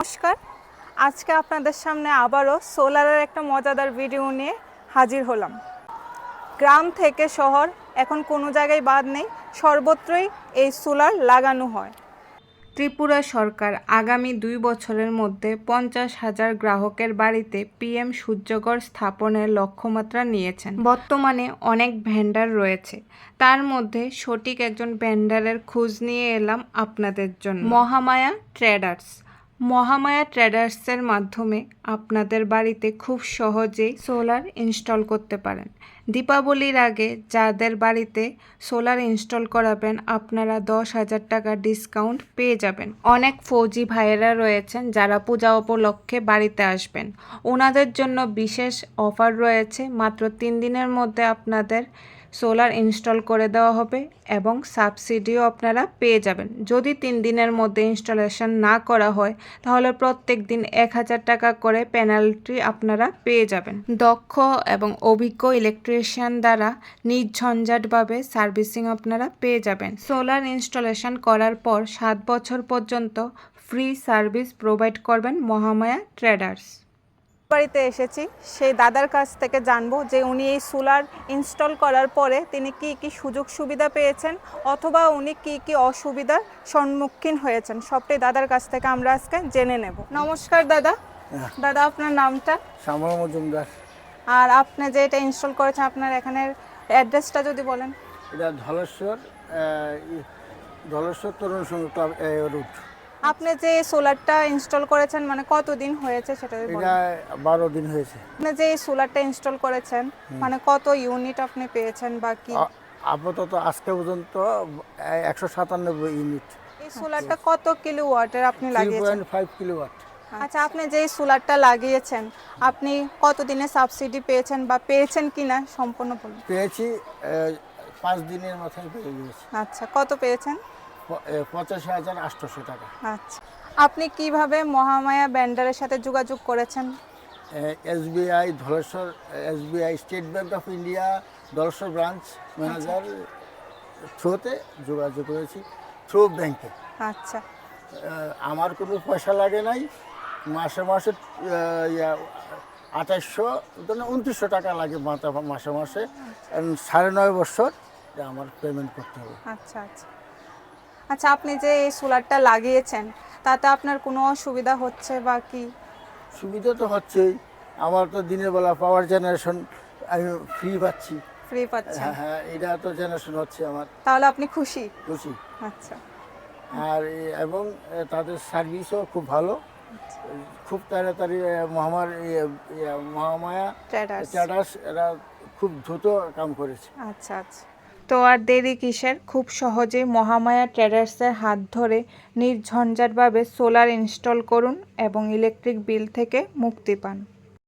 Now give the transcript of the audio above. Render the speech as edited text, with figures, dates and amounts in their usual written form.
নমস্কার, আজকে আপনাদের সামনে আবারও সোলারের একটা মজাদার ভিডিও নিয়ে হাজির হলাম। গ্রাম থেকে শহর এখন কোনো জায়গায় বাদ নেই, সর্বত্রই এই সোলার লাগানো হয়। ত্রিপুরা সরকার আগামী 2 বছরের মধ্যে 50,000 গ্রাহকের বাড়িতে PM সূর্যঘর স্থাপনের লক্ষ্যমাত্রা নিয়েছেন। বর্তমানে অনেক ভেন্ডার রয়েছে, তার মধ্যে সঠিক একজন ভেন্ডারের খোঁজ নিয়ে এলাম আপনাদের জন্য। মহামায়া ট্রেডার্স। মহামায়া ট্রেডার্সের মাধ্যমে আপনাদের বাড়িতে খুব সহজেই সোলার ইনস্টল করতে পারেন। দীপাবলির আগে যাদের বাড়িতে সোলার ইনস্টল করাবেন আপনারা 10,000 টাকা ডিসকাউন্ট পেয়ে যাবেন। অনেক ফৌজি ভাইয়েরা রয়েছেন যারা পূজা উপলক্ষে বাড়িতে আসবেন, ওনাদের জন্য বিশেষ অফার রয়েছে। মাত্র 3 দিনের মধ্যে আপনাদের সোলার ইনস্টল করে দেওয়া হবে এবং সাবসিডিও আপনারা পেয়ে যাবেন। যদি 3 দিনের মধ্যে ইনস্টলেশন না করা হয় তাহলে প্রত্যেক দিন 1,000 টাকা করে পেনাল্টি আপনারা পেয়ে যাবেন। দক্ষ এবং অভিজ্ঞ ইলেকট্রিশিয়ান দ্বারা নির্ঝঞ্ঝাটভাবে সার্ভিসিং আপনারা পেয়ে যাবেন। সোলার ইনস্টলেশন করার পর 7 বছর পর্যন্ত ফ্রি সার্ভিস প্রোভাইড করবেন মহামায়া ট্রেডার্স। বাড়িতে এসেছি, সেই দাদার কাছ থেকে জানবো যে উনি এই সোলার ইনস্টল করার পরে তিনি কি কি সুযোগ সুবিধা পেয়েছেন অথবা উনি কি কি অসুবিধার সম্মুখীন হয়েছেন, সবটাই দাদার কাছ থেকে আমরা আজকে জেনে নেব। নমস্কার দাদা। দাদা, আপনার নামটা? শ্যামল মজুমদার। আর আপনি যে এটা ইনস্টল করেছেন আপনার এখানের অ্যাড্রেসটা যদি বলেন। এটা ধলেশ্বর তরুণ সংঘ ক্লাব রুট। আপনি যে সোলারটা ইনস্টল করেছেন মানে কতদিন হয়েছে সেটা বলুন। এটা 12 দিন হয়েছে। আপনি যে সোলারটা ইনস্টল করেছেন মানে কত ইউনিট আপনি পেয়েছেন বা কি? আপাতত আজকে পর্যন্ত 197 ইউনিট। এই সোলারটা কত কিলোওয়াটের আপনি লাগিয়েছেন? 3.5 কিলোওয়াট। আচ্ছা, আপনি যে সোলারটা লাগিয়েছেন আপনি কতদিনে সাবসিডি পেয়েছেন বা পেয়েছেন কিনা সম্পূর্ণ বলুন। পেয়েছি 5 দিনের মাথায় পেয়ে গেছি। আচ্ছা, কত পেয়েছেন? 85,800 টাকা। আচ্ছা, আপনি কিভাবে মহামায়া ভেন্ডারের সাথে যোগাযোগ করেছেন? SBI Dhaleshwar, SBI state bank of India Dhaleshwar branch manager থ্রুতে যোগাযোগ করেছি, থ্রু ব্যাংকে। আচ্ছা, আমার কোনো পয়সা লাগে নাই। মাসে 2900 টাকা লাগে মাসে 9.5 বছর আমার পেমেন্ট করতে হবে। আচ্ছা আচ্ছা আচ্ছা, আপনি যে এই সোলারটা লাগিয়েছেন তাতে আপনার কোনো অসুবিধা হচ্ছে বা কি? সুবিধা তো হচ্ছেই, আমার তো দিনের বেলা পাওয়ার জেনারেশন আমি ফ্রি পাচ্ছি। ফ্রি পাচ্ছেন? হ্যাঁ, এটা তো জেনারেশন হচ্ছে আমার। তাহলে আপনি খুশি? খুশি। আচ্ছা। আর এবং তাদের সার্ভিসও খুব ভালো, খুব তাড়াতাড়ি মহামায়া ট্রেডার্স এরা খুব দ্রুত কাম করেছে। আচ্ছা আচ্ছা, তো আর দেরি কিসের, খুব সহজেই মহামায়া ট্রেডার্সের হাত ধরে নির্ঝঞ্ঝাটভাবে সোলার ইনস্টল করুন এবং ইলেকট্রিক বিল থেকে মুক্তি পান।